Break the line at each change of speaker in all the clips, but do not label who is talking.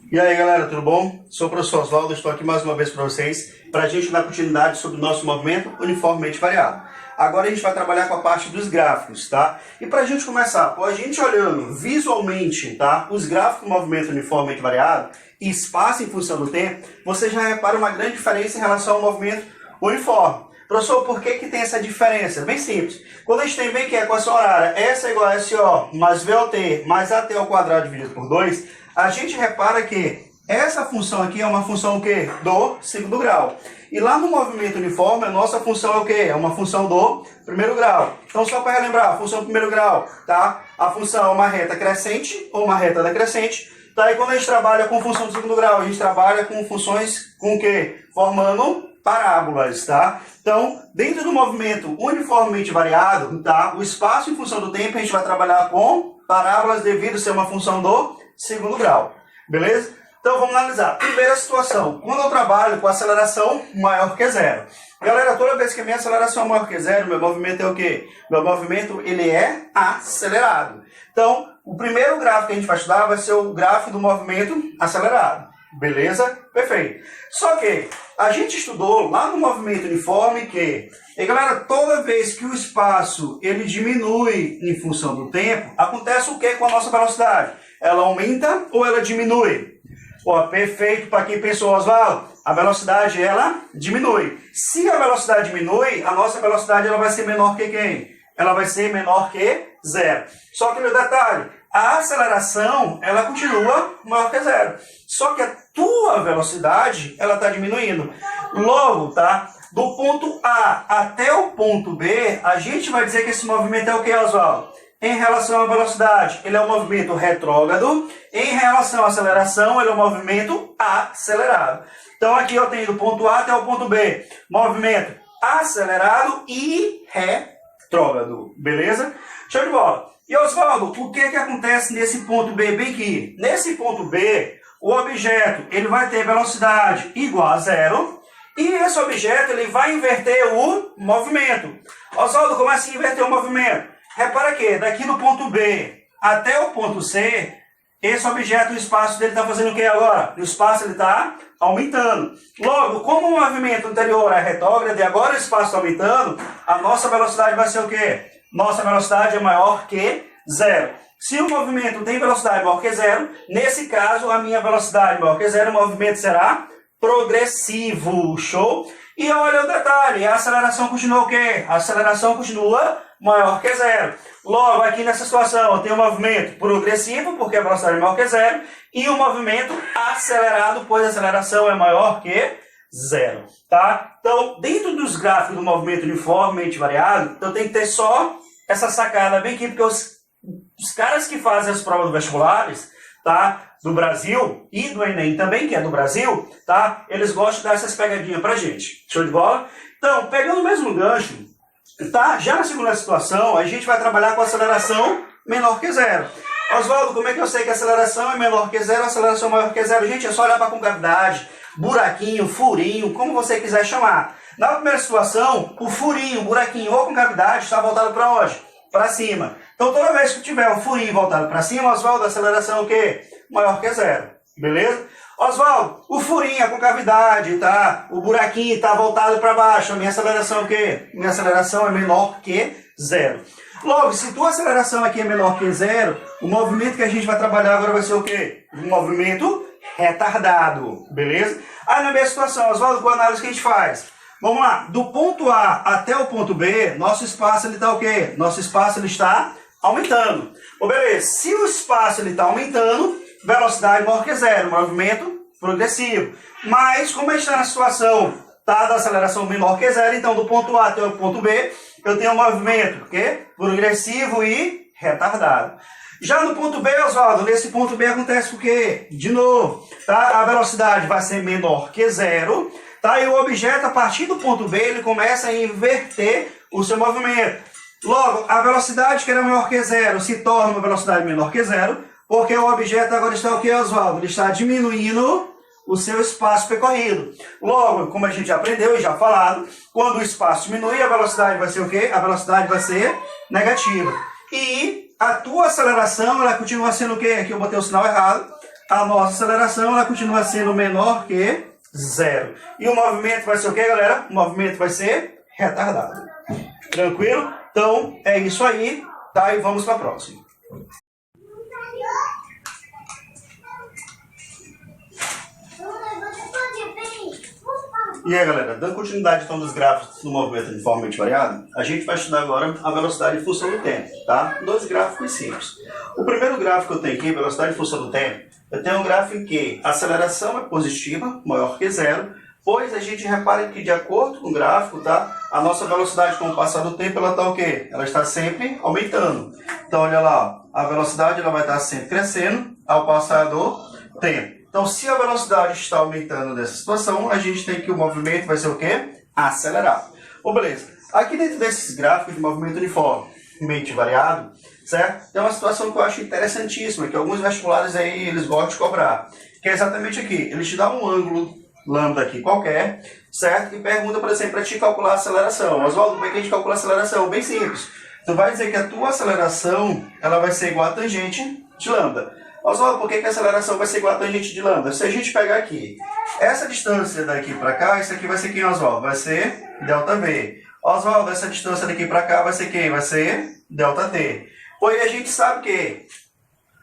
E aí galera, tudo bom? Sou o professor Oswaldo, estou aqui mais uma vez para vocês para a gente dar continuidade sobre o nosso movimento uniformemente variado. Agora a gente vai trabalhar com a parte dos gráficos, tá? E para a gente começar, a gente olhando visualmente, tá, os gráficos do movimento uniformemente variado e espaço em função do tempo, você já repara uma grande diferença em relação ao movimento uniforme. Professor, por que tem essa diferença? Bem simples. Quando a gente tem bem que a equação horária S é igual a SO mais VOT mais AT ao quadrado dividido por 2, a gente repara que essa função aqui é uma função o quê? Do segundo grau. E lá no movimento uniforme, a nossa função é o quê? É uma função do primeiro grau. Então, só para relembrar, a função do primeiro grau, tá? A função é uma reta crescente ou uma reta decrescente. Tá? E quando a gente trabalha com função do segundo grau, a gente trabalha com funções com o quê? Formando parábolas, tá? Então, dentro do movimento uniformemente variado, tá? O espaço em função do tempo, a gente vai trabalhar com parábolas devido a ser uma função do segundo grau, beleza? Então vamos analisar. Primeira situação, quando eu trabalho com aceleração maior que zero. Galera, toda vez que a minha aceleração é maior que zero, meu movimento é o quê? Meu movimento, ele é acelerado. Então, o primeiro gráfico que a gente vai estudar vai ser o gráfico do movimento acelerado. Beleza? Perfeito. Só que a gente estudou lá no movimento uniforme que, e galera, toda vez que o espaço ele diminui em função do tempo, acontece o que com a nossa velocidade? Ela aumenta ou ela diminui? Ó, perfeito para quem pensou, Oswaldo, a velocidade ela diminui. Se a velocidade diminui, a nossa velocidade ela vai ser menor que quem? Ela vai ser menor que zero. Só que no detalhe, a aceleração ela continua maior que zero. Só que a tua velocidade ela está diminuindo. Logo, tá? Do ponto A até o ponto B, a gente vai dizer que esse movimento é o que, Oswaldo? Em relação à velocidade, ele é um movimento retrógrado. Em relação à aceleração, ele é um movimento acelerado. Então aqui eu tenho do ponto A até o ponto B, movimento acelerado e retrógrado. Beleza? Show de bola. E Oswaldo, o que acontece nesse ponto B bem aqui? Nesse ponto B, o objeto ele vai ter velocidade igual a zero e esse objeto ele vai inverter o movimento. Oswaldo, como assim inverter o movimento? Repara que daqui no ponto B até o ponto C, esse objeto, o espaço dele está fazendo o que agora? O espaço ele está aumentando. Logo, como o movimento anterior é retrógrado e agora o espaço está aumentando, a nossa velocidade vai ser o quê? Nossa velocidade é maior que zero. Se o movimento tem velocidade maior que zero, nesse caso, a minha velocidade maior que zero, o movimento será progressivo. Show? E olha o detalhe, a aceleração continua o quê? A aceleração continua maior que zero. Logo, aqui nessa situação, eu tenho um movimento progressivo, porque a velocidade é maior que zero, e um movimento acelerado, pois a aceleração é maior que zero. Tá? Então, dentro dos gráficos do movimento uniformemente variado, então tem que ter só essa sacada bem aqui, porque os caras que fazem as provas vestibulares, tá, do Brasil e do Enem também, que é do Brasil, tá, eles gostam de dar essas pegadinhas pra gente. Show de bola? Então, pegando o mesmo gancho, tá, já na segunda situação, a gente vai trabalhar com aceleração menor que zero. Oswaldo, como é que eu sei que a aceleração é menor que zero, a aceleração é maior que zero? Gente, é só olhar para a concavidade, buraquinho, furinho, como você quiser chamar. Na primeira situação, o furinho, buraquinho ou concavidade está voltado para onde? Para cima. Então, toda vez que tiver um furinho voltado para cima, Oswaldo, a aceleração é o quê? Maior que zero. Beleza? Oswaldo, o furinho, a concavidade, tá? O buraquinho está voltado para baixo. A minha aceleração é o quê? Minha aceleração é menor que zero. Logo, se tua aceleração aqui é menor que zero, o movimento que a gente vai trabalhar agora vai ser o quê? Um movimento retardado. Beleza? Aí na mesma situação, Oswaldo, qual a análise que a gente faz? Vamos lá, do ponto A até o ponto B, nosso espaço está o quê? Nosso espaço ele está aumentando. Bom, beleza, se o espaço está aumentando, velocidade maior que zero, movimento progressivo. Mas, como a gente está na situação tá, da aceleração menor que zero, então do ponto A até o ponto B, eu tenho um movimento progressivo e retardado. Já no ponto B, Oswaldo, nesse ponto B acontece o quê? De novo, tá? A velocidade vai ser menor que zero. Tá? E o objeto, a partir do ponto B, ele começa a inverter o seu movimento. Logo, a velocidade que era maior que zero se torna uma velocidade menor que zero, porque o objeto agora está o que, Oswaldo? Ele está diminuindo o seu espaço percorrido. Logo, como a gente já aprendeu e já falado, quando o espaço diminui, a velocidade vai ser o quê? A velocidade vai ser negativa. E a tua aceleração, ela continua sendo o quê? Aqui eu botei o sinal errado. a nossa aceleração ela continua sendo menor que zero. E o movimento vai ser o que, galera? O movimento vai ser retardado. Tranquilo? Então, é isso aí, tá? E vamos para a próxima. E aí, galera, dando continuidade então dos gráficos do movimento uniformemente variado, a gente vai estudar agora a velocidade em função do tempo, tá? Dois gráficos simples. O primeiro gráfico que eu tenho aqui, velocidade em função do tempo, eu tenho um gráfico em que a aceleração é positiva, maior que zero, pois a gente repara que de acordo com o gráfico, tá? A nossa velocidade com o passar do tempo, ela está o quê? Ela está sempre aumentando. Então, olha lá, ó, a velocidade ela vai estar sempre crescendo ao passar do tempo. Então, se a velocidade está aumentando nessa situação, a gente tem que o movimento vai ser o quê? Acelerar. Bom, beleza. Aqui dentro desses gráficos de movimento uniformemente variado, certo? Tem uma situação que eu acho interessantíssima, que alguns vestibulares aí eles gostam de cobrar, que é exatamente aqui. Eles te dão um ângulo lambda aqui qualquer, certo? E pergunta, por exemplo, para te calcular a aceleração. Oswaldo, como é que a gente calcula a aceleração? Bem simples. Tu vai dizer que a tua aceleração ela vai ser igual a tangente de lambda. Oswaldo, por que a aceleração vai ser igual a tangente de lambda? Se a gente pegar aqui, essa distância daqui para cá, isso aqui vai ser quem, Oswaldo? Vai ser ΔV. Oswaldo, essa distância daqui para cá vai ser quem? Vai ser ΔT. Pois a gente sabe que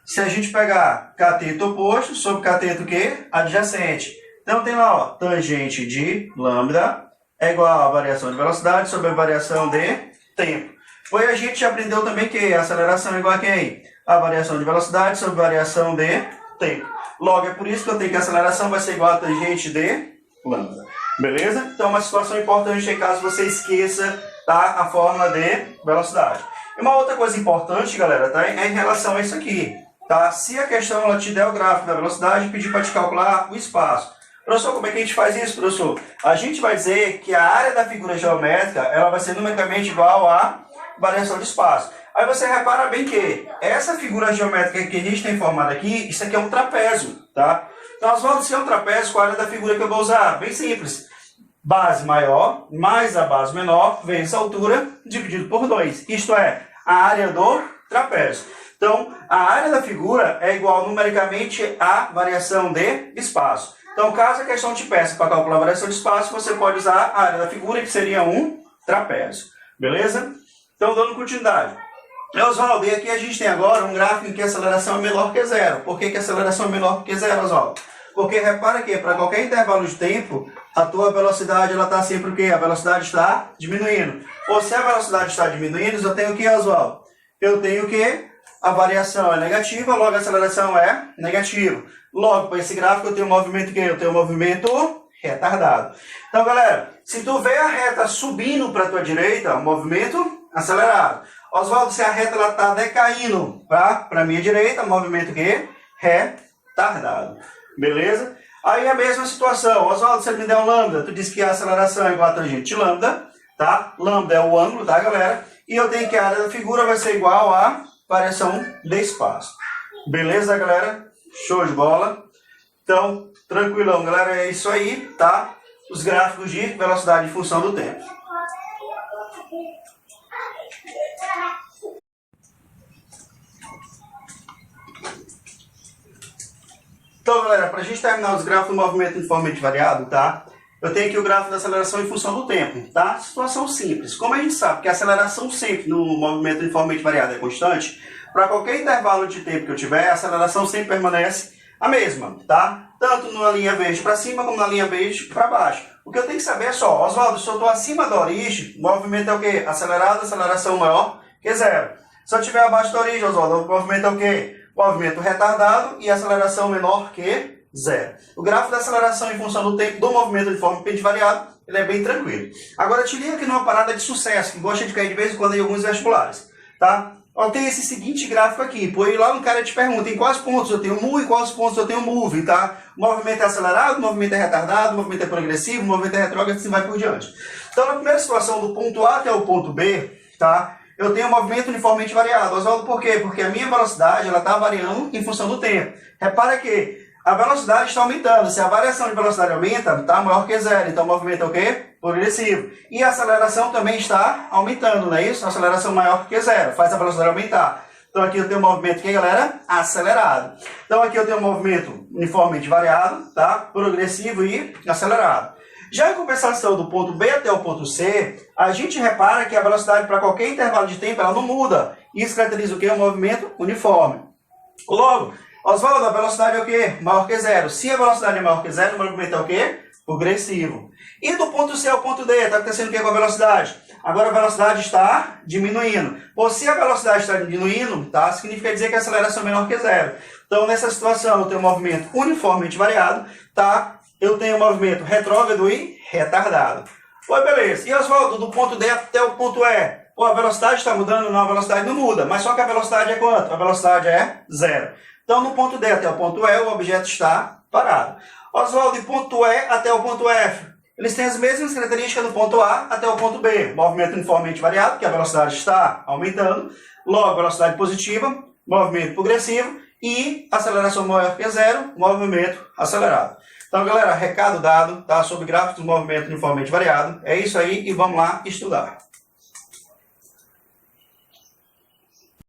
se a gente pegar cateto oposto sobre cateto o quê? Adjacente. Então tem lá, ó, tangente de lambda é igual a variação de velocidade sobre a variação de tempo. Pois a gente aprendeu também que a aceleração é igual a quem? A variação de velocidade sobre a variação de tempo. Logo, é por isso que eu tenho que a aceleração vai ser igual a tangente de lambda. Beleza? Então, uma situação importante é caso você esqueça, tá, a fórmula de velocidade. E uma outra coisa importante, galera, tá, é em relação a isso aqui. Tá? Se a questão ela te der o gráfico da velocidade, pedir para te calcular o espaço. Professor, como é que a gente faz isso, professor? A gente vai dizer que a área da figura geométrica ela vai ser numericamente igual à variação de espaço. Aí você repara bem que essa figura geométrica que a gente tem formada aqui, isso aqui é um trapézio, tá? Então, Oswaldo, se é um trapézio, qual é a área da figura que eu vou usar? Bem simples. Base maior mais a base menor vezes a altura dividido por 2. Isto é, a área do trapézio. Então, a área da figura é igual numericamente à variação de espaço. Então, caso a questão te peça para calcular a variação de espaço, você pode usar a área da figura, que seria um trapézio. Beleza? Então, dando continuidade. Oswaldo, e aqui a gente tem agora um gráfico em que a aceleração é menor que zero. Por que a aceleração é menor que zero, Oswaldo? Porque repara que para qualquer intervalo de tempo, a tua velocidade está sempre o quê? A velocidade está diminuindo. Ou se a velocidade está diminuindo, eu tenho o que, Oswaldo? Eu tenho o que? A variação é negativa, logo a aceleração é negativa. Logo, para esse gráfico eu tenho um movimento que eu tenho um movimento retardado. Então, galera, se tu vê a reta subindo para a tua direita, um movimento acelerado. Oswaldo, se a reta está decaindo para a minha direita, movimento que? Retardado. Beleza? Aí a mesma situação. Oswaldo, se ele me der um lambda, tu disse que a aceleração é igual a tangente de lambda, tá? Lambda é o ângulo, tá, galera? E eu tenho que a área da figura vai ser igual a variação de espaço. Beleza, galera? Show de bola. Então, tranquilão, galera. É isso aí, tá? Os gráficos de velocidade em função do tempo. Então, galera, para a gente terminar os gráficos do movimento uniformemente variado, tá? Eu tenho aqui o gráfico da aceleração em função do tempo, tá? Situação simples. Como a gente sabe que a aceleração sempre no movimento uniformemente variado é constante, para qualquer intervalo de tempo que eu tiver, a aceleração sempre permanece a mesma, tá? Tanto na linha verde para cima como na linha verde para baixo. O que eu tenho que saber é só, Oswaldo, se eu estou acima da origem, o movimento é o quê? Acelerado, aceleração maior que zero. Se eu estiver abaixo da origem, Oswaldo, o movimento é o quê? Movimento retardado e aceleração menor que zero. O gráfico da aceleração em função do tempo do movimento uniformemente variado, ele é bem tranquilo. Agora, te liga aqui numa parada de sucesso, que gosta de cair de vez em quando em alguns vestibulares, tá? Ó, tem esse seguinte gráfico aqui, pois lá no cara te pergunta em quais pontos eu tenho move e quais pontos eu tenho move, tá? O movimento é acelerado, o movimento é retardado, o movimento é progressivo, o movimento é retrógrado, assim vai por diante. Então, na primeira situação, do ponto A até o ponto B, tá? Eu tenho um movimento uniformemente variado. Oswaldo, por quê? Porque a minha velocidade ela está variando em função do tempo. Repara que a velocidade está aumentando. Se a variação de velocidade aumenta, está maior que zero. Então o movimento é o quê? Progressivo. E a aceleração também está aumentando, não é isso? A aceleração maior que zero, faz a velocidade aumentar. Então aqui eu tenho um movimento que, galera, acelerado. Então aqui eu tenho um movimento uniformemente variado, tá? Progressivo e acelerado. Já em compensação do ponto B até o ponto C, a gente repara que a velocidade para qualquer intervalo de tempo ela não muda. Isso caracteriza o quê? Um movimento uniforme. Logo, Oswaldo, a velocidade é o quê? Maior que zero. Se a velocidade é maior que zero, o movimento é o quê? Progressivo. E do ponto C ao ponto D, está acontecendo o que com a velocidade? Agora a velocidade está diminuindo. Ou se a velocidade está diminuindo, tá? Significa dizer que a aceleração é menor que zero. Então, nessa situação, eu tenho um movimento uniformemente variado, tá? Eu tenho um movimento retrógrado e retardado. Oi, beleza. E Oswaldo, do ponto D até o ponto E? Pô, a velocidade está mudando? Não, a velocidade não muda. Mas só que a velocidade é quanto? A velocidade é zero. Então, no ponto D até o ponto E, o objeto está parado. Oswaldo, do ponto E até o ponto F? Eles têm as mesmas características do ponto A até o ponto B. Movimento uniformemente variado, porque a velocidade está aumentando. Logo, velocidade positiva, movimento progressivo e aceleração maior que zero, movimento acelerado. Então, galera, recado dado, tá? Sobre gráficos do movimento uniformemente variado. É isso aí e vamos lá estudar.